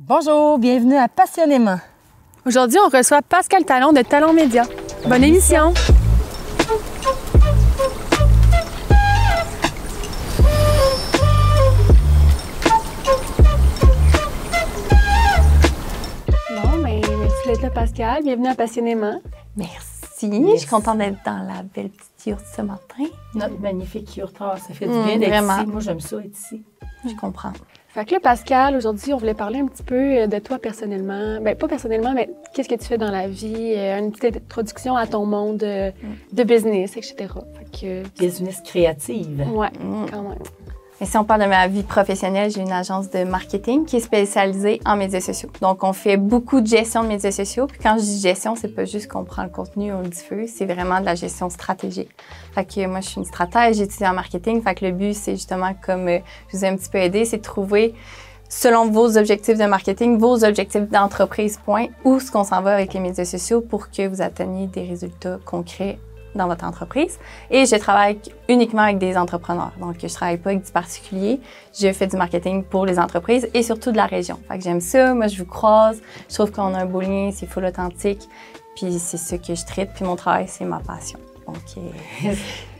Bonjour, bienvenue à Passionnément. Aujourd'hui, on reçoit Pascal Talon de Talon Média. Bonne émission! Bon, merci d'être là, Pascal. Bienvenue à Passionnément. Merci. Je suis contente d'être dans la belle petite yourte ce matin. Notre magnifique yourte, ça fait du bien d'être ici. Moi, j'aime ça être ici. Je comprends. Fait que là, Pascal, aujourd'hui, on voulait parler un petit peu de toi personnellement. Ben, pas personnellement, mais qu'est-ce que tu fais dans la vie? Une petite introduction à ton monde de business, etc. Fait que... Business créative. Ouais, quand même. Et si on parle de ma vie professionnelle, j'ai une agence de marketing qui est spécialisée en médias sociaux. Donc, on fait beaucoup de gestion de médias sociaux. Puis quand je dis gestion, c'est pas juste qu'on prend le contenu, on le diffuse, c'est vraiment de la gestion stratégique. Fait que moi, je suis une stratège, j'étudie en marketing. Fait que le but, c'est justement, comme je vous ai un petit peu aidé, c'est de trouver, selon vos objectifs de marketing, vos objectifs d'entreprise, point, où est-ce qu'on s'en va avec les médias sociaux pour que vous atteigniez des résultats concrets dans votre entreprise. Et je travaille uniquement avec des entrepreneurs. Donc, je travaille pas avec du particulier. Je fais du marketing pour les entreprises et surtout de la région. Fait que j'aime ça. Moi, je vous croise. Je trouve qu'on a un beau lien. C'est full authentique. Puis, c'est ça que je traite. Puis, mon travail, c'est ma passion. Donc,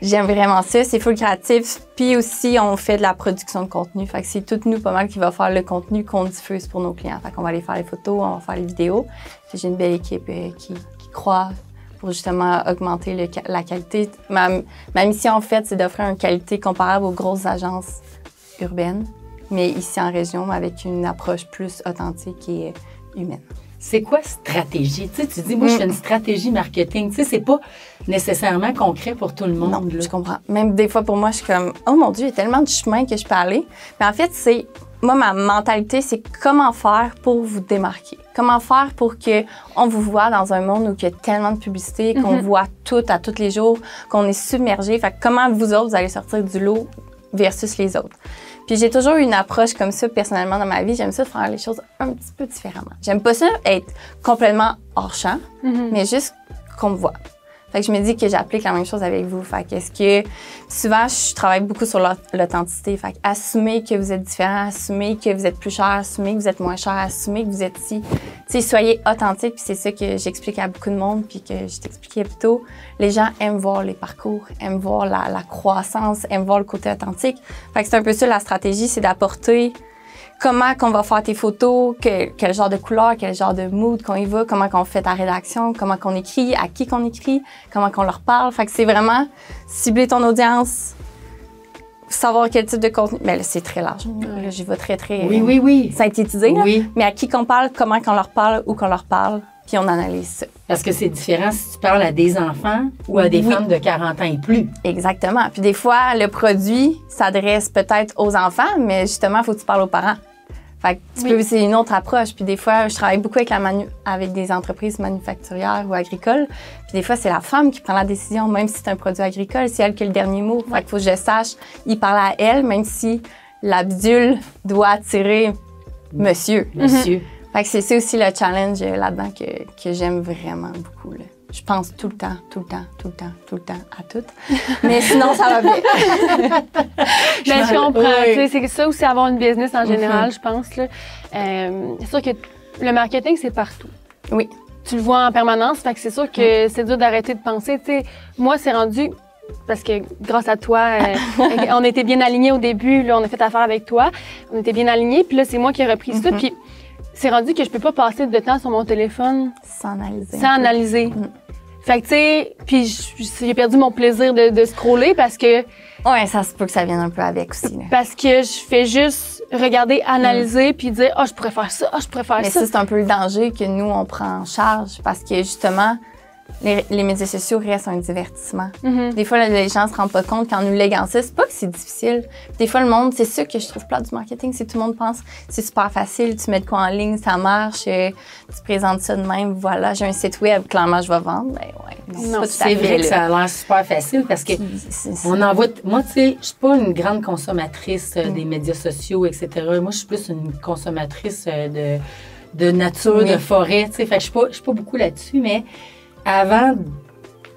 j'aime vraiment ça. C'est full créatif. Puis aussi, on fait de la production de contenu. Fait que c'est tout nous, pas mal, qui va faire le contenu qu'on diffuse pour nos clients. Fait qu'on va aller faire les photos, on va faire les vidéos. Puis, j'ai une belle équipe qui croit pour justement augmenter la qualité. Ma mission, en fait, c'est d'offrir une qualité comparable aux grosses agences urbaines, mais ici en région, avec une approche plus authentique et humaine. C'est quoi stratégie? Tu sais, tu dis, moi, je fais une stratégie marketing. Tu sais, c'est pas nécessairement concret pour tout le monde. Non, là. Je comprends. Même des fois, pour moi, je suis comme, oh mon Dieu, il y a tellement de chemin que je peux aller. Mais en fait, moi, ma mentalité, c'est comment faire pour vous démarquer. Comment faire pour qu'on vous voit dans un monde où il y a tellement de publicité, qu'on voit tout à tous les jours, qu'on est submergé. Fait que comment vous autres, vous allez sortir du lot versus les autres. Puis j'ai toujours eu une approche comme ça personnellement dans ma vie. J'aime ça de faire les choses un petit peu différemment. J'aime pas ça être complètement hors champ, mais juste qu'on me voit. Fait que je me dis que j'applique la même chose avec vous. Fait que souvent, je travaille beaucoup sur l'authenticité. Fait que assumez que vous êtes différent, assumez que vous êtes plus cher, assumez que vous êtes moins cher, assumez que vous êtes ci. Tu sais, soyez authentique. Puis c'est ça que j'explique à beaucoup de monde, puis que je t'expliquais plus tôt. Les gens aiment voir les parcours, aiment voir la croissance, aiment voir le côté authentique. Fait que c'est un peu ça la stratégie, c'est d'apporter comment qu'on va faire tes photos, quel genre de couleur, quel genre de mood qu'on y va, comment qu'on fait ta rédaction, comment qu'on écrit, à qui qu'on écrit, comment qu'on leur parle. Fait que c'est vraiment cibler ton audience, savoir quel type de contenu. Mais là, c'est très large. Là, j'y vais très Oui. synthétisé. Oui. Là. Mais à qui qu'on parle, comment qu'on leur parle, où qu'on leur parle, puis on analyse ça. Parce que c'est différent si tu parles à des enfants ou à des femmes de 40 ans et plus. Exactement. Puis des fois, le produit s'adresse peut-être aux enfants, mais justement, il faut que tu parles aux parents. Fait que c'est une autre approche. Puis des fois, je travaille beaucoup avec des entreprises manufacturières ou agricoles. Puis des fois, c'est la femme qui prend la décision, même si c'est un produit agricole, c'est elle qui a le dernier mot. Fait qu'il faut que je sache y parler à elle, même si la bidule doit attirer monsieur. Fait que c'est ça aussi le challenge là-dedans que j'aime vraiment beaucoup, là. Je pense tout le temps à tout. Mais sinon, ça va bien. Je comprends. C'est ça aussi, avoir une business en général, je pense. Là. C'est sûr que le marketing, c'est partout. Oui. Tu le vois en permanence, fait que c'est sûr que c'est dur d'arrêter de penser. T'sais, moi, c'est rendu... Parce que grâce à toi, on était bien alignés au début. Là, on a fait affaire avec toi. On était bien alignés. Puis là, c'est moi qui ai repris ça. Puis c'est rendu que je peux pas passer de temps sur mon téléphone sans analyser. Fait que, tu sais, puis j'ai perdu mon plaisir de scroller parce que... Ouais, ça se peut que ça vienne un peu avec aussi. Là. Parce que je fais juste regarder, analyser, puis dire « Ah, je pourrais faire ça, je pourrais faire ça. » Mais ça, c'est un peu le danger que nous, on prend en charge parce que, justement, les médias sociaux restent un divertissement. Des fois, les gens se rendent pas compte qu'en nous léguant ça, c'est pas que c'est difficile. Des fois, le monde, c'est ça que je trouve plate du marketing, c'est que tout le monde pense c'est super facile, tu mets de quoi en ligne, ça marche, tu présentes ça de même, voilà, j'ai un site web, clairement, je vais vendre. Ben ouais, non, c'est vrai que ça a l'air super facile parce que on en voit... Moi, tu sais, je suis pas une grande consommatrice des médias sociaux, etc. Moi, je suis plus une consommatrice de nature, de forêt, tu sais. Fait que je suis pas beaucoup là-dessus, mais avant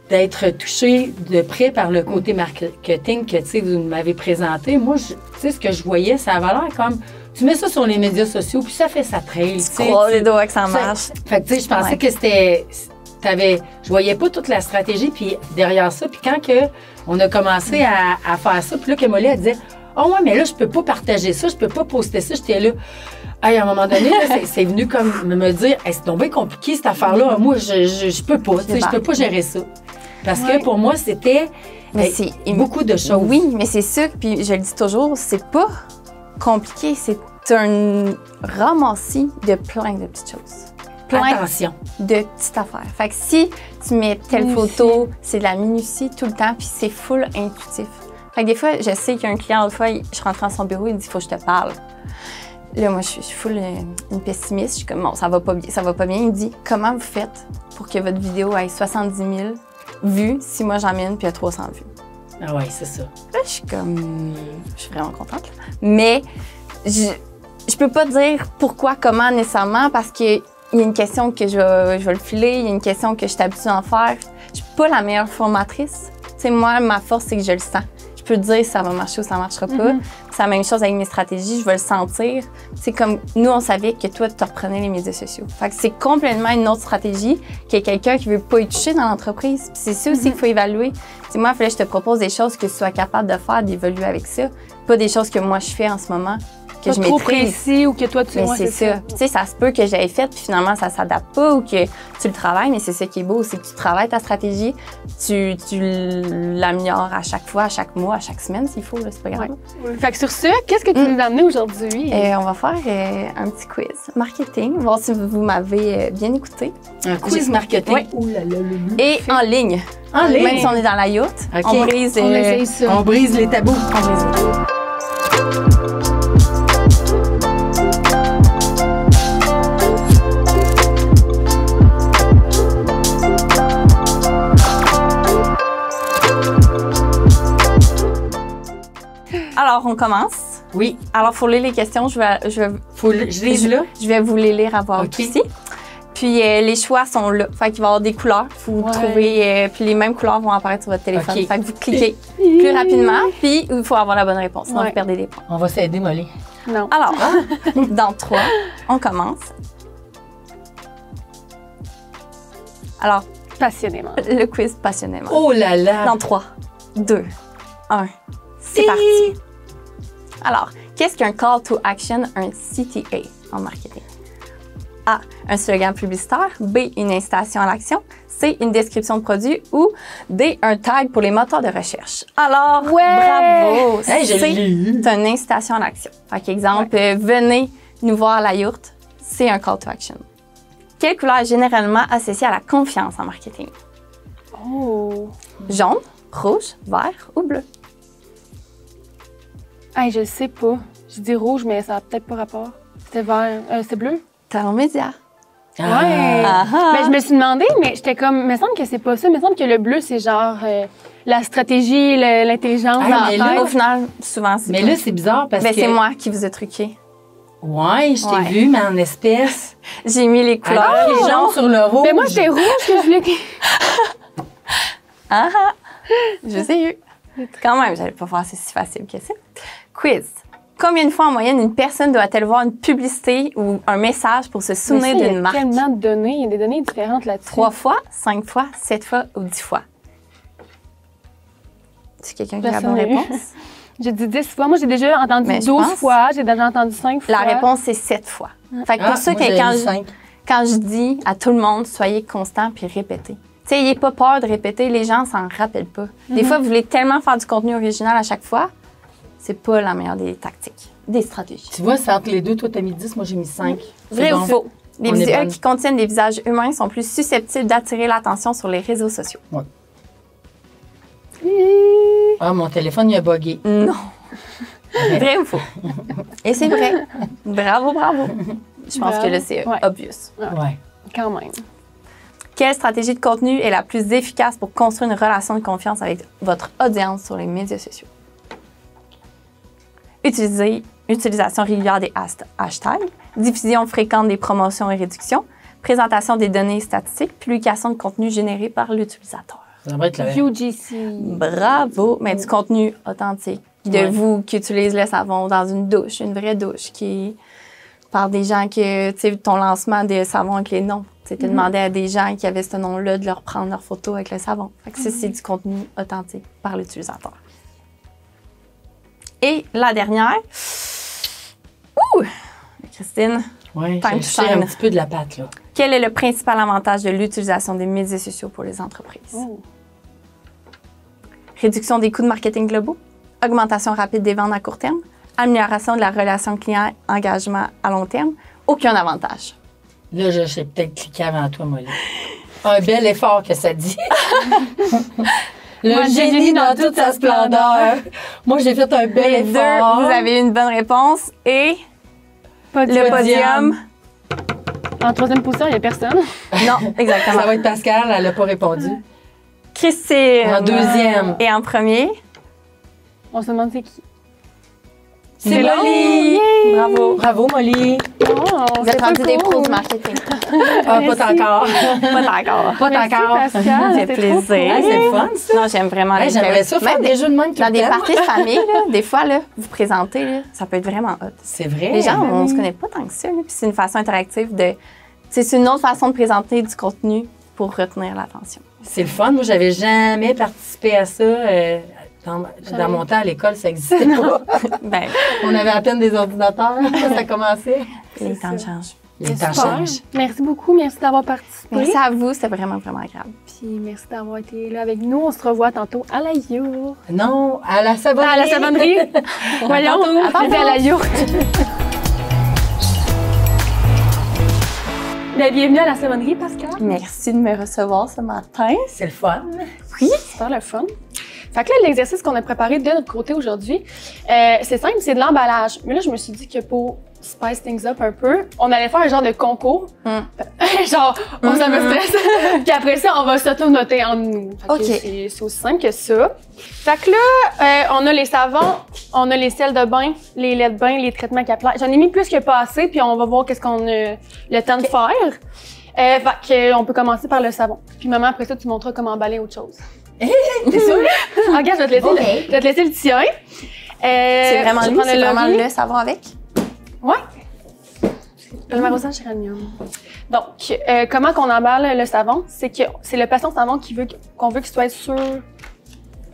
d'être touchée de près par le côté marketing que, tu sais, vous m'avez présenté, moi, tu sais, ce que je voyais, ça avait l'air comme tu mets ça sur les médias sociaux, puis ça fait sa trail. Tu crois les doigts que ça marche. Fait que, tu sais, je pensais que c'était... Je voyais pas toute la stratégie, puis derrière ça, puis quand on a commencé à faire ça, puis là, que Molly, elle disait, « Oh, ouais, mais là, je peux pas partager ça, je peux pas poster ça. » J'étais là. Hey, à un moment donné, là, c'est venu comme me dire, hey, c'est donc bien compliqué, cette affaire-là. Moi, je peux pas, tu sais, je peux pas gérer ça. Parce que pour moi, c'était beaucoup de choses. Oui, mais c'est ça, puis je le dis toujours, c'est pas compliqué, c'est un ramassis de plein de petites choses. Attention. De petites affaires. Fait que si tu mets telle photo, c'est de la minutie tout le temps, puis c'est full intuitif. Fait que des fois, je sais qu'il y a un client, l'autre fois, je rentre dans son bureau, il dit « Faut que je te parle ». Là, moi, je suis full une pessimiste. Je suis comme « Bon, ça va pas bien. Il me dit « Comment vous faites pour que votre vidéo ait 70 000 vues si moi j'en mets une puis il y a 300 vues? » Ah ouais, c'est ça. Là, je suis vraiment contente. Mais je peux pas dire pourquoi, comment nécessairement, parce que il y a une question que je vais le filer, il y a une question que je suis habituée à en faire. Je suis pas la meilleure formatrice. Tu sais, moi, ma force, c'est que je le sens. Je peux te dire si ça va marcher ou ça marchera pas. C'est la même chose avec mes stratégies, je vais le sentir. C'est comme nous, on savait que toi, tu reprenais les médias sociaux. Fait que c'est complètement une autre stratégie qu'il y a quelqu'un qui veut pas y toucher dans l'entreprise. Puis c'est ça aussi qu'il faut évaluer. T'sais, moi, il fallait que je te propose des choses que tu sois capable de faire, d'évoluer avec ça. Pas des choses que moi, je fais en ce moment. Que je trop maîtrise. précis ou que toi, tu... Mais c'est ça. Tu sais, ça se peut que j'aie fait, puis finalement, ça s'adapte pas ou que tu le travailles, mais c'est ça qui est beau, c'est que tu travailles ta stratégie, tu l'améliores à chaque fois, à chaque mois, à chaque semaine, s'il faut, là, c'est pas grave. Ouais. Fait que sur ce, qu'est-ce que tu nous as amené aujourd'hui? On va faire un petit quiz marketing, voir si vous m'avez bien écouté. Un quiz marketing? Oui. Ouh là là, Et en ligne. En ligne? Même si on est dans la yacht, okay. on brise... on essaye ça. On brise les tabous. On brise les tabous. Alors, on commence. Oui. Alors, il faut lire les questions. Je vais vous les lire à voix haute ici. Puis, les choix sont là. Fait qu'il va y avoir des couleurs. Vous trouvez, puis les mêmes couleurs vont apparaître sur votre téléphone. Fait que vous cliquez plus rapidement. Puis, il faut avoir la bonne réponse. Sinon, vous perdez des points. On va s'aider, Molly. Non. Alors, dans 3, on commence. Alors, passionnément. Le quiz passionnément. Oh là là! Dans 3, 2, 1. C'est parti. Alors, qu'est-ce qu'un call to action, un CTA en marketing? A, un slogan publicitaire. B, une incitation à l'action. C, une description de produit. Ou D, un tag pour les moteurs de recherche. Alors, bravo! Hey, c'est une incitation à l'action. Par exemple, venez nous voir à la yourte, c'est un call to action. Quelle couleur est généralement associée à la confiance en marketing? Oh! Jaune, rouge, vert ou bleu? Hey, je sais pas. Je dis rouge, mais ça n'a peut-être pas rapport. C'était vert. C'est bleu? Talon média. Ouais. Ben, je me suis demandé, mais j'étais comme, il me semble que c'est pas ça. Il me semble que le bleu, c'est genre la stratégie, l'intelligence. Mais là, au final, souvent, c'est Mais là, c'est bizarre parce que... c'est moi qui vous ai truqué. Ouais, je t'ai vu, mais en espèce. J'ai mis les couleurs. Les gens sur le rouge. Mais moi, c'était rouge que je voulais... Je vous ai eu. Quand même, j'allais pas faire c'est si facile que ça. Quiz. Combien de fois en moyenne une personne doit-elle voir une publicité ou un message pour se souvenir d'une marque? Il y a tellement de données. Il y a des données différentes là-dessus. 3 fois, 5 fois, 7 fois ou 10 fois? C'est quelqu'un qui a la bonne réponse? J'ai dit 10 fois. Moi, j'ai déjà entendu 12 fois. J'ai déjà entendu 5 fois. La réponse, c'est 7 fois. Fait que pour ça, quand je dis à tout le monde, soyez constant puis répétez. Tu sais, n'ayez pas peur de répéter. Les gens s'en rappellent pas. Des fois, vous voulez tellement faire du contenu original à chaque fois, c'est pas la meilleure des tactiques, des stratégies. Tu vois, c'est entre les deux. Toi, t'as mis 10, moi, j'ai mis 5. Vrai ou faux? Les vidéos qui contiennent des visages humains sont plus susceptibles d'attirer l'attention sur les réseaux sociaux. Ouais. Ah, mon téléphone, il a bugué. Non. Vrai ou faux? Et c'est vrai. Bravo, bravo. Je pense que là, c'est obvious. Ouais. Quand même. Quelle stratégie de contenu est la plus efficace pour construire une relation de confiance avec votre audience sur les médias sociaux? Utilisation régulière des hashtags, diffusion fréquente des promotions et réductions, présentation des données statistiques, publication de contenu généré par l'utilisateur. Ça va être la UGC. Bravo! Mais du contenu authentique, Puis de vous qui utilisez le savon dans une douche, une vraie douche, qui par des gens que, tu sais, ton lancement de savon avec les noms. Tu demandais à des gens qui avaient ce nom-là de leur prendre leur photo avec le savon. Fait que ça, c'est du contenu authentique par l'utilisateur. Et la dernière. Ouh! Christine. Oui, je tire un petit peu de la pâte, là. Quel est le principal avantage de l'utilisation des médias sociaux pour les entreprises? Réduction des coûts de marketing globaux, augmentation rapide des ventes à court terme, amélioration de la relation client-engagement à long terme, aucun avantage. Là, je sais peut-être cliquer avant toi, Molly. Un bel effort que ça dit. Le génie dans toute sa splendeur. Moi, j'ai fait un bel effort. Vous avez une bonne réponse et le podium. En troisième position, il n'y a personne. Non, exactement. Ça va être Pascal, elle n'a pas répondu. Christine. En deuxième. Et en premier. On se demande c'est qui. C'est Molly! Bravo. Bravo, Molly. Oh, Vous êtes rendus des pros du marketing. Ah, pas encore. Pas encore. Pas encore. Pascal, Ça fait c'était plaisir. trop cool. C'est le fun, ça. Non, j'aime vraiment Hey, j'aimerais ça faire des jeux de même tout dans le des temps. parties de famille, là, des fois, là, vous présentez, là, ça peut être vraiment hot. C'est vrai. Les gens, on se connaît pas tant que ça. Là, puis c'est une façon interactive de... C'est une autre façon de présenter du contenu pour retenir l'attention. C'est le fun. Moi, j'avais jamais participé à ça. Dans mon temps, à l'école, ça n'existait pas. Ben, On avait à peine des ordinateurs quand ça commençait. les temps changent. Les temps Super. changent. Merci beaucoup, merci d'avoir participé. Merci à vous, c'était vraiment, vraiment agréable. Puis merci d'avoir été là avec nous. On se revoit tantôt à la yourte. Non, à la savonnerie. À la savonnerie. Voyons, tantôt. à la yourte. Ben, bienvenue à la savonnerie, Pascal. Merci de me recevoir ce matin. C'est le fun. Oui. Super le fun. Fait que là, l'exercice qu'on a préparé de notre côté aujourd'hui, c'est simple, c'est de l'emballage. Mais là, je me suis dit que pour spice things up un peu, on allait faire un genre de concours. Genre, on ça me stresse. Puis après ça, on va s'auto-noter entre nous. Fait que c'est aussi simple que ça. Fait que là, on a les savons, on a les sels de bain, les laits de bain, les traitements capillaires. J'en ai mis plus que pas assez, puis on va voir qu'est-ce qu'on a le temps de faire. Fait que on peut commencer par le savon. Puis maman, après ça, tu montreras comment emballer autre chose. T'es sûr? Regarde, je vais te laisser, je vais te laisser le tien. C'est vraiment je lui, prends c'est vraiment laurier. le savon avec. Ouais. Le marrosage géranium. Donc, comment qu'on emballe le savon? C'est que c'est le patient savon qu'on veut qu'il soit sur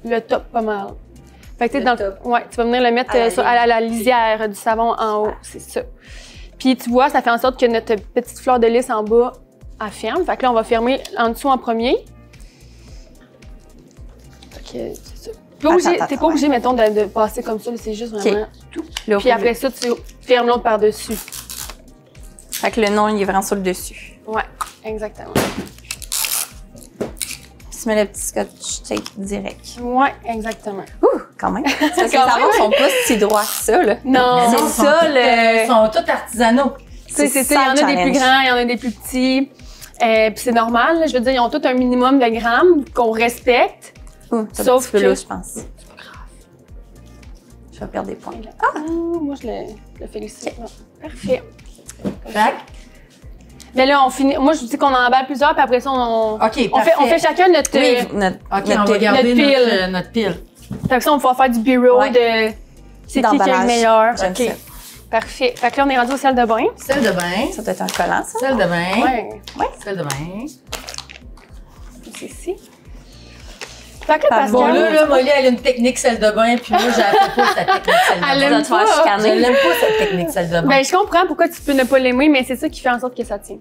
le top pas mal. Fait que tu sais, ouais, tu vas venir le mettre à la lisière du savon en haut, c'est ça. Puis tu vois, ça fait en sorte que notre petite fleur de lys en bas, elle ferme. Fait que là, on va fermer en dessous en premier. Fait que c'est ça. T'es pas obligé, mettons, de passer comme ça, c'est juste vraiment tout. Puis après ça, tu fermes l'autre par-dessus. Fait que le nom, il est vraiment sur le dessus. Ouais, exactement. Tu mets le petit scotch tape direct. Ouais, exactement. Ouh, quand même. Parce que les savons sont pas si droits que ça, là. Non, c'est ça, Ils sont tous artisanaux. Il y en a des plus grands, il y en a des plus petits. Puis c'est normal, là, je veux dire, ils ont tous un minimum de grammes qu'on respecte. Sauf que là, je pense. C'est pas grave. Je vais perdre des points. Moi, je le félicite. Okay. Parfait. Jacques? Mais là, on finit. Moi, je dis qu'on en emballe plusieurs, puis après ça, on fait chacun notre. Oui, on va garder notre pile. Fait que ça, on va faire du bureau de. C'est qui est le meilleur. J'aime ça. Parfait. Fait que là, on est rendu au sel de bain. Sel de bain. Ça doit être un collant, ça? Sel de bain. Ouais. Sel de bain. C'est ici. Fait que Pascal, bon, là, Molly, elle a une technique sel de bain, puis moi, j'aime pas cette technique sel de bain. Elle aime pas. Je l'aime pas, cette technique sel de bain. Ben, je comprends pourquoi tu peux ne pas l'aimer, mais c'est ça qui fait en sorte que ça tient.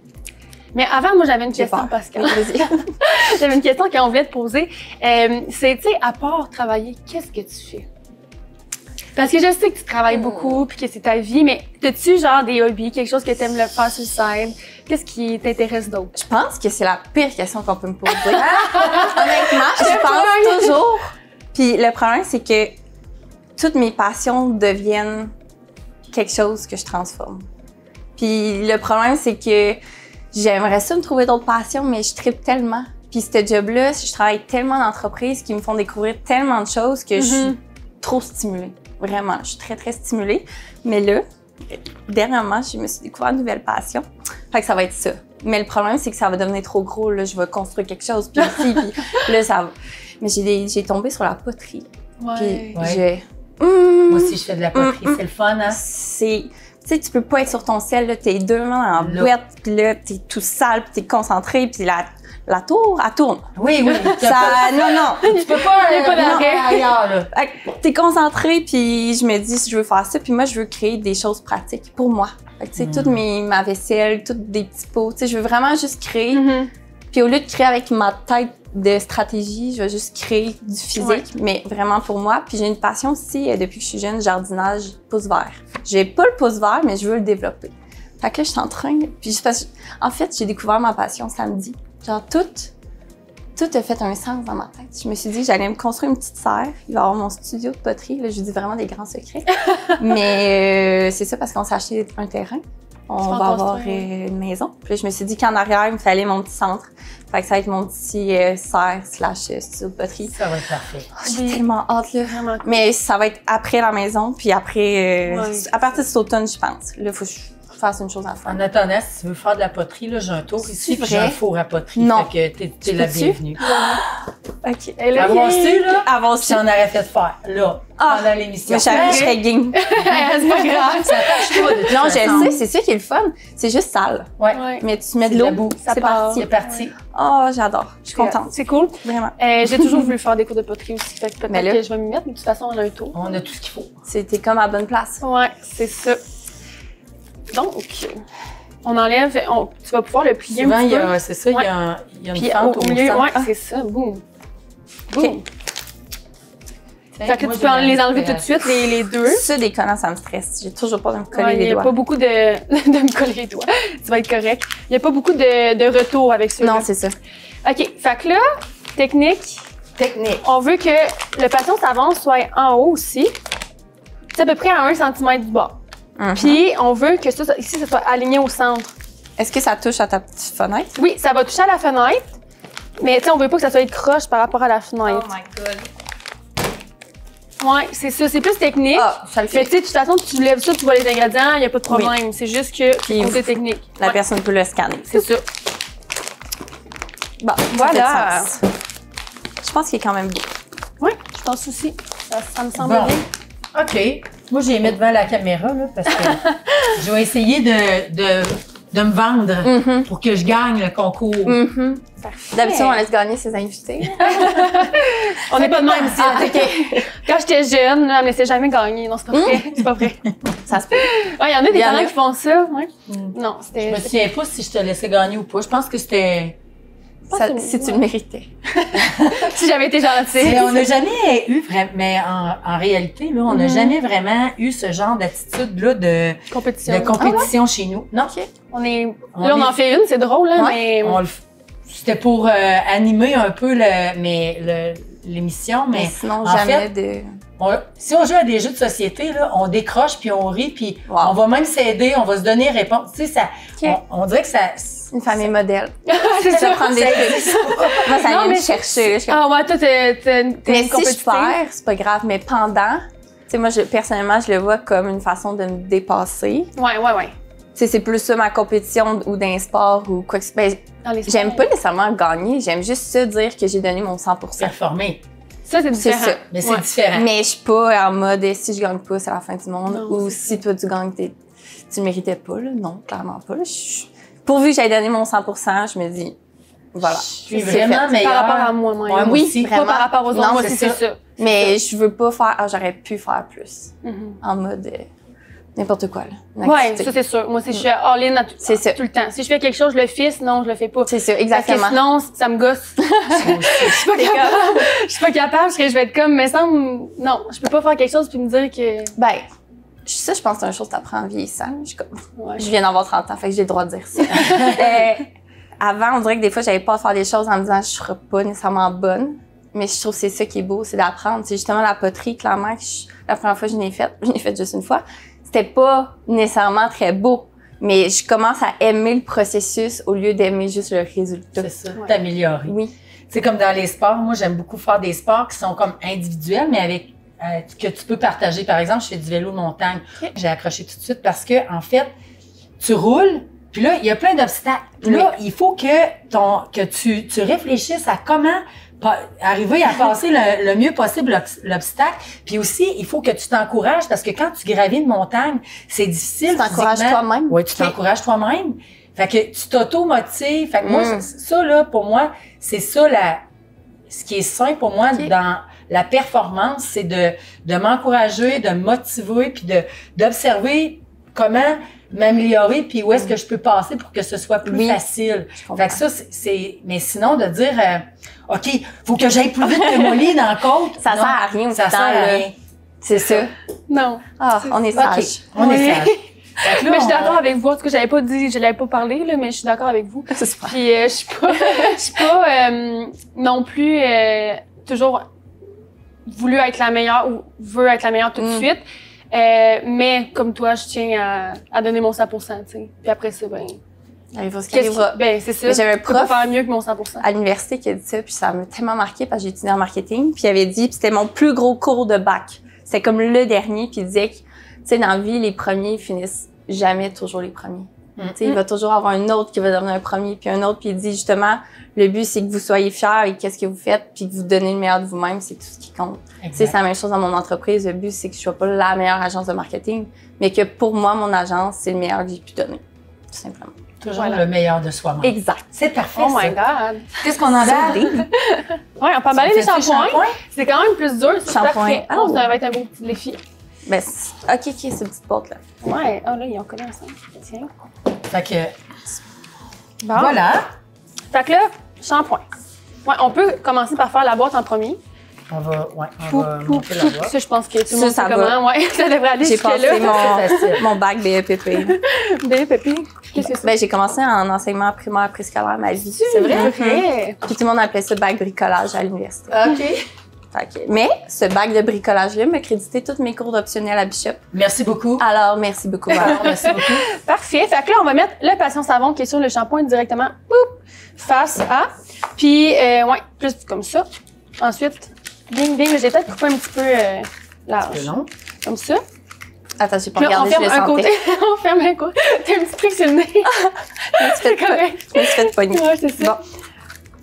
Mais avant, moi, j'avais une question, Pascal. J'avais une question qu'on voulait te poser. C'est, tu sais, à part travailler, qu'est-ce que tu fais? Parce que je sais que tu travailles beaucoup, puis que c'est ta vie, mais as-tu genre des hobbies, quelque chose que tu aimes le faire sur le side? Qu'est-ce qui t'intéresse d'autre? Je pense que c'est la pire question qu'on peut me poser. Honnêtement, je pense toujours. Puis le problème, c'est que toutes mes passions deviennent quelque chose que je transforme. Puis le problème, c'est que j'aimerais ça me trouver d'autres passions, mais je trippe tellement. Puis ce job-là, je travaille tellement d'entreprises qui me font découvrir tellement de choses que je suis trop stimulée. Vraiment, je suis très, très stimulée. Mais là, dernièrement, je me suis découvert une nouvelle passion. Fait que ça va être ça. Mais le problème, c'est que ça va devenir trop gros. Là, je vais construire quelque chose, puis ici, puis là, ça va. Mais j'ai tombé sur la poterie. Ouais. Puis Moi aussi, je fais de la poterie. C'est le fun, hein? Tu sais, tu peux pas être sur ton sel, là, t'es deux mains en boîte, puis là, t'es tout sale, puis t'es concentré, puis la tour, elle tourne. Oui. Non. Tu peux pas aller ailleurs, là. T'es concentré, puis je me dis, si je veux faire ça, puis moi, je veux créer des choses pratiques pour moi. Fait que, tu sais, toute ma vaisselle, toutes des petits pots, tu sais, je veux vraiment juste créer. Puis au lieu de créer avec ma tête de stratégie, je vais juste créer du physique, mais vraiment pour moi. Puis j'ai une passion aussi, depuis que je suis jeune, jardinage, pouce vert. J'ai pas le pouce vert, mais je veux le développer. Fait que là, je suis en train, puis en fait, j'ai découvert ma passion samedi. Genre, tout a fait un sens dans ma tête. Je me suis dit que j'allais me construire une petite serre. Il va y avoir mon studio de poterie. Là, je dis vraiment des grands secrets. Mais c'est ça parce qu'on s'est acheté un terrain. On va avoir une maison. Puis là, je me suis dit qu'en arrière, il me fallait mon petit centre. Fait que ça va être mon petit serre / studio de poterie. Ça va être parfait. J'ai tellement hâte, là. Vraiment cool. Mais ça va être après la maison, puis après... à partir de cet automne, je pense. Là, il faut que je fasse une chose à faire. En attendant, si tu veux faire de la poterie, là, j'ai un tour ici, puis j'ai un four à poterie. Non. Fait que t'es la bienvenue. OK. Avoir su, là, Avoir su. j'en aurais fait faire, là, pendant l'émission. Mais je serais game. C'est pas grave. Ça tâche pas de toute Non, façon. je sais, c'est ça qui est le fun. C'est juste sale. Ouais. Mais tu mets de C'est de la l'eau, boue. c'est parti. C'est parti. Oh, j'adore. Je suis contente. C'est cool. Vraiment. J'ai toujours voulu faire des cours de poterie aussi. Fait que peut-être Mais là- que je vais m'y mettre, mais de toute façon, on a un tour. On a tout ce qu'il faut. C'était comme à bonne place. Ouais, c'est ça. Donc, on enlève, tu vas pouvoir le plier Souvent, un il petit y peu. a, c'est ça, il y a une Puis fente au milieu, centre. ouais, c'est ça, boum. OK. Boum. Fait que tu peux les enlever tout de suite, les deux. Ça, des collants, ça me stresse. J'ai toujours peur de me coller Ouais, il les n'y a doigts. pas beaucoup de me coller les doigts. Tu vas être correct. Il n'y a pas beaucoup de retour avec celui-là. Non, c'est ça. OK, fait que là, technique, on veut que le patient s'avance soit en haut aussi. C'est à peu près à 1 cm du bas. Puis, on veut que ça, ici, ça soit aligné au centre. Est-ce que ça touche à ta petite fenêtre? Oui, ça va toucher à la fenêtre, mais tu sais, on veut pas que ça soit croche par rapport à la fenêtre. my God. Ouais, c'est ça, c'est plus technique. Ah, ça le Mais fait. tu sais, de toute façon, tu lèves ça, tu vois les ingrédients, il n'y a pas de problème. C'est juste que Puis, côté technique. La Ouais, personne peut le scanner. c'est ça. Bon, Voilà. ça fait sens. Je pense qu'il est quand même beau. Oui, je pense aussi. Ça me semble Bon. bien. OK. Moi, j'ai les mis devant la caméra, là, parce que je vais essayer de me vendre pour que je gagne le concours. D'habitude, on laisse gagner ses invités. On n'est pas de même ici. Ah, OK. Quand j'étais jeune, là, elle me laissait jamais gagner. Non, c'est pas vrai. C'est pas vrai. Ça se peut. Ouais, il y en a des Il y en parents a. qui font ça. Ouais. Non, Je c'était. me souviens pas si je te laissais gagner ou pas. Je pense que c'était... Si tu le méritais. Si j'avais été gentille. Mais on n'a jamais eu vraiment... Mais en réalité, là, on n'a jamais vraiment eu ce genre d'attitude-là de compétition chez nous. Non. On en fait une, c'est drôle, hein, mais. C'était pour animer un peu l'émission, mais sinon, en jamais fait, si on joue à des jeux de société, là, on décroche puis on rit puis Wow. on va même s'aider, on va se donner réponse. Tu sais, ça, OK. on dirait que ça. Une famille modèle. c'est Ça ça. prendre des trucs. Moi, ça Non, vient mais me chercher. Je suis comme, Ah ouais, toi, t'es mais une si je compétitive. perds, c'est pas grave. Mais pendant, tu sais, moi, personnellement, je le vois comme une façon de me dépasser. Ouais. Tu sais, c'est plus ça ma compétition ou d'un sport ou quoi que ce soit. Ben, Dans les j'aime sports. pas nécessairement gagner, j'aime juste ça dire que j'ai donné mon 100%. Performer. Ça, c'est C'est différent. ça. Mais c'est Ouais. différent. Mais je suis pas en mode si je gagne pas, c'est la fin du monde. Non, ou c'est si toi tu gagnes, tu le méritais pas. Là. Non, clairement pas. Là. Pourvu que j'aille donné mon 100%, je me dis, voilà. Je suis c'est vraiment fait. meilleure. Par rapport à moi-même. Ouais, moi Oui, aussi. Pas vraiment. par rapport aux autres. Non, Moi c'est aussi, c'est ça. ça. Mais je veux pas faire, j'aurais pu faire plus. Mhm. En mode n'importe quoi. Là. Une Ouais, activité. ça, c'est sûr. Moi aussi, je suis all-in à tout, C'est ça. tout le temps. Si je fais quelque chose, je le fais, sinon, je le fais pas. C'est ça, Parce que exactement. sinon, ça me gosse. Je suis pas capable. Je suis pas capable, parce que je vais être comme, mais semble, non, je peux pas faire quelque chose puis me dire que. Ben, ça, je pense que c'est une chose que t'apprends en vieillissant. Je suis comme, Ouais. je viens d'avoir 30 ans, fait que j'ai le droit de dire ça. Avant, on dirait que des fois, j'avais pas à faire des choses en me disant je serai pas nécessairement bonne. Mais je trouve que c'est ça qui est beau, c'est d'apprendre. C'est justement la poterie, clairement, la première fois que je l'ai faite juste une fois. C'était pas nécessairement très beau. Mais je commence à aimer le processus au lieu d'aimer juste le résultat. C'est ça, t'améliorer. Oui. C'est comme dans les sports. Moi, j'aime beaucoup faire des sports qui sont comme individuels, mais avec que tu peux partager. Par exemple, je fais du vélo de montagne. Ok. J'ai accroché tout de suite parce que, en fait, tu roules, puis là, il y a plein d'obstacles. Puis là, il faut que tu réfléchisses à comment arriver à passer le mieux possible l'obstacle. Puis aussi, il faut que tu t'encourages parce que quand tu gravis une montagne, c'est difficile. Tu t'encourages toi-même. Oui, tu t'encourages toi-même. Fait que tu t'auto-motives. Fait que moi, ça, là, pour moi, c'est ça ce qui est sain pour moi dans la performance, c'est de m'encourager, de me motiver, puis d'observer comment m'améliorer, puis où est-ce que je peux passer pour que ce soit plus facile. Fait que ça, mais sinon, de dire, OK, faut que j'aille plus vite que Molly dans le côte. Ça sert à rien. Ça sert à rien. C'est ça. Non. Ah, on est sage. Okay. On est sage. Mais je suis d'accord avec vous. En tout cas, je l'avais pas parlé, là, mais je suis d'accord avec vous. C'est super. Puis, je suis pas non plus toujours voulu être la meilleure ou veux être la meilleure tout de suite. Mais comme toi, je tiens à donner mon 100%, tu sais. Puis après ça, ben... Il faut ce qu'il arrivera. Ben, c'est ça. J'avais un prof faire mieux que mon 100%. à l'université qui a dit ça, puis ça m'a tellement marqué parce que j'ai étudié en marketing, puis il avait dit, puis c'était mon plus gros cours de bac. C'était comme le dernier, puis il disait que, tu sais, dans la vie, les premiers finissent jamais toujours les premiers. Tu sais, il va toujours avoir un autre qui va devenir un premier, puis un autre, puis il dit justement, le but, c'est que vous soyez fiers et qu'est-ce que vous faites, puis que vous donnez le meilleur de vous-même, c'est tout ce qui compte. Tu sais, c'est la même chose dans mon entreprise. Le but, c'est que je sois pas la meilleure agence de marketing, mais que pour moi, mon agence, c'est le meilleur que j'ai pu donner. Tout simplement. Toujours le meilleur de soi-même. Exact. C'est parfait. Oh my God. Qu'est-ce qu'on en a? Ouais, on peut emballer les shampoings. C'est quand même plus dur. C'est Shampoing. ça va être un beau petit défi. Ben, OK, cette petite boîte-là. Ouais. Oh là, ils ont collé ensemble. Tiens. Fait que, Bon. voilà. Fait que là, shampoing. Ouais, on peut commencer par faire la boîte en premier. On va monter la boîte. Ça, je pense que tout le monde Ça sait va. comment. Ouais, ça devrait aller J'ai jusque-là. passé mon bac BEPP. Bien, Pépi. Qu'est-ce que c'est? Ben, j'ai commencé en enseignement primaire préscolaire ma vie. C'est vrai? OK. Puis tout le monde appelait ça bac bricolage à l'université. OK. Fait que- mais ce bac de bricolage-là m'a crédité tous mes cours d'optionnel à Bishop. Merci beaucoup. Alors, merci beaucoup. Val. Merci beaucoup. Parfait. Fait que là, on va mettre le patient savon qui est sur le shampoing directement, boum, face à. Puis, ouais, plus comme ça. Ensuite, bing, bing. J'ai peut-être coupé un petit peu large. C'est long. Comme ça. Attends, j'ai pas Puis là, on regardé, je ferme le un côté. sentais. On ferme un côté. T'as un petit truc sur le nez. C'est correct. Je me suis fait pogner. Ouais, c'est ça.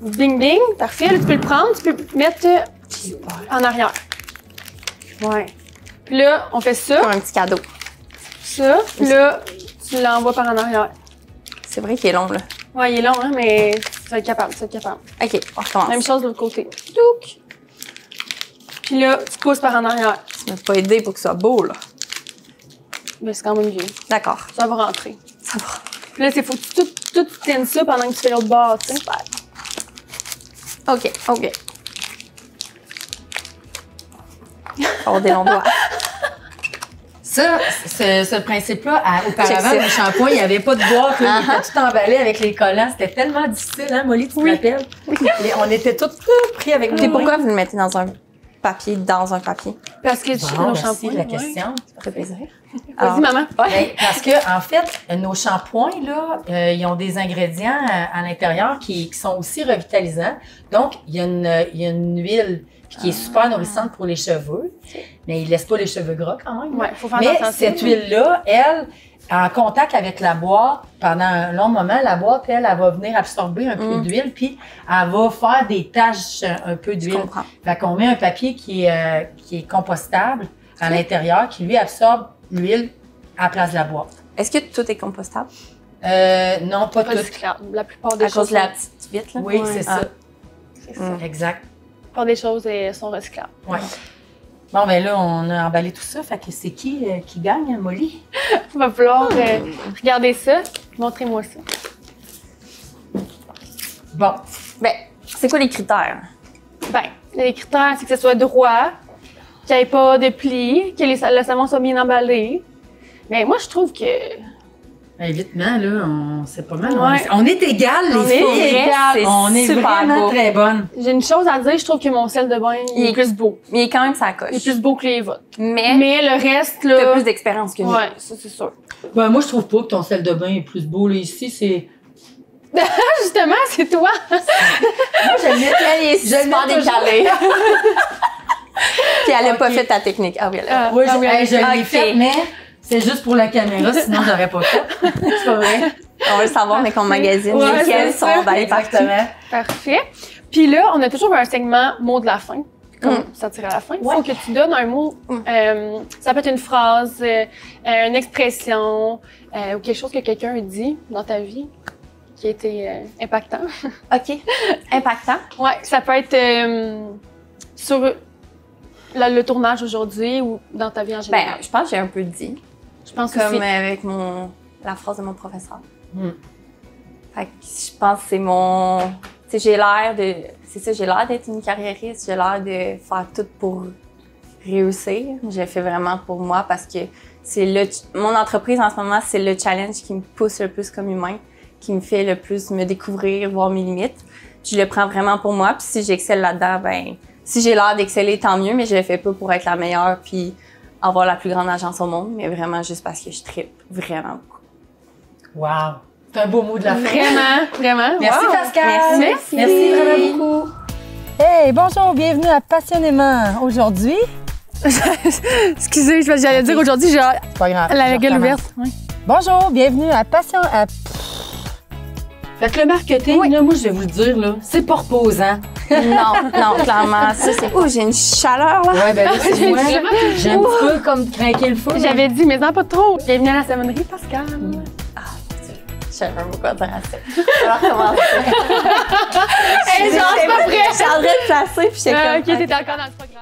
Bing, bing. Parfait. Là, tu peux le prendre. Tu peux mettre en arrière. Ouais. Puis là, on fait ça. Comme un petit cadeau. Ça. Puis là, tu l'envoies par en arrière. C'est vrai qu'il est long, là. Ouais, il est long, hein, mais tu vas être capable, OK, on recommence. Même chose de l'autre côté. Touc! Puis là, tu pousses par en arrière. Tu m'as pas aidé pour que ce soit beau, là. Mais c'est quand même bien. D'accord. Ça va rentrer. Ça va. Puis là, il faut que tu tiennes ça pendant que tu fais l'autre bord, tu sais. OK. On des longs doigts. Ça, ce principe-là, auparavant, Check le shampoing, il n'y avait pas de boîte, là, il était tout emballé avec les collants. C'était tellement difficile, hein, Molly, tu te rappelles? On était tous pris avec Puis nos pourquoi vous le mettez dans un papier? Parce que Bon, nos merci shampoings. de la ouais. question. Ça fait plaisir. Vas-y, maman. Ben, parce que en fait, nos shampoings là, ils ont des ingrédients à l'intérieur qui sont aussi revitalisants. Donc, il y a une huile qui est super nourrissante pour les cheveux, mais il laisse pas les cheveux gras quand même. Ouais, faut faire mais attention. cette huile-là, elle, en contact avec la boîte, pendant un long moment, la boîte, elle va venir absorber un peu d'huile, puis elle va faire des taches un peu d'huile. Je comprends. Fait qu'on met un papier qui est compostable à l'intérieur, qui lui absorbe l'huile à la place de la boîte. Est-ce que tout est compostable? Non, pas tout. Recyclable. La plupart des À choses. cause de la petite vitre, là? Oui, Ouais. c'est ça. C'est ça. Exact. La plupart des choses sont recyclables. Ouais. Bon, ben là, on a emballé tout ça. Fait que c'est qui gagne, Molly? Il va falloir regarder ça. Montrez-moi ça. Bon. Ben, c'est quoi les critères? Ben, les critères, c'est que ce soit droit, qu'il n'y ait pas de plis, que le savon soit bien emballé. Mais moi, je trouve que... Évidemment, là, c'est pas mal. Ouais. On est égal, On les est filles. égal. On est super vraiment beau. très bonnes. J'ai une chose à dire, je trouve que mon sel de bain il est plus beau. Mais il est quand même sa coche. Il est plus beau que les vôtres. Mais Mais le reste, t'as là... plus d'expérience que nous. Ouais, ça, c'est sûr. Ben, moi, je trouve pas que ton sel de bain est plus beau. Là, ici, c'est... Justement, c'est toi. Moi, je le mets... Elle est Je le super mets toujours. décalée. Puis elle a pas Ok. fait ta technique. Ah oui, elle a. Oui, Ah oui, je l'ai ok. fait, mais c'est juste pour la caméra, sinon j'aurais pas fait. C'est pas vrai. On veut le savoir, mais qu'on magazine Ouais, lesquels c'est ça. sont d'aller partout. Parfait. Puis là, on a toujours un segment mot de la fin. Comme ça tire à la fin. Il faut que tu donnes un mot. Ça peut être une phrase, une expression ou quelque chose que quelqu'un a dit dans ta vie qui a été impactant. OK. Impactant. Ouais, ça peut être sur le tournage aujourd'hui ou dans ta vie en général. Ben, je pense que j'ai un peu dit. Je pense comme aussi. avec la phrase de mon professeur. Fait que je pense que c'est mon... Tu sais, j'ai l'air de... C'est ça, j'ai l'air d'être une carriériste. J'ai l'air de faire tout pour réussir. Je le fais vraiment pour moi parce que c'est mon entreprise en ce moment, c'est le challenge qui me pousse le plus comme humain, qui me fait le plus me découvrir, voir mes limites. Je le prends vraiment pour moi. Puis si j'excelle là-dedans, ben si j'ai l'air d'exceller, tant mieux, mais je le fais pas pour être la meilleure puis avoir la plus grande agence au monde, mais vraiment juste parce que je trippe vraiment beaucoup. Wow! C'est un beau mot de la fin. Vraiment, vraiment. Merci Wow. Pascal! Merci. Merci vraiment beaucoup! Hey, bonjour, bienvenue à Passionnément. Aujourd'hui, Excusez, j'allais dire aujourd'hui, j'ai c'est pas grave. la je gueule recommence. ouverte. Oui. Bonjour, bienvenue à Passion... Fait que le marketing, là, moi, je vais vous le dire, là, c'est pas reposant. Non, clairement. Ça, c'est... Oh, j'ai une chaleur, là. Ouais, ben là, c'est moi. Vraiment? J'ai un petit peu comme craquer le feu. J'avais dit, mais non, pas trop. Bienvenue à la savonnerie, Pascal. Je sais pas pourquoi dire à ça. Alors, commencer. Hey, genre, c'est pas vrai. Je suis en train de placer, puis j'étais comme... OK, t'étais encore dans le programme.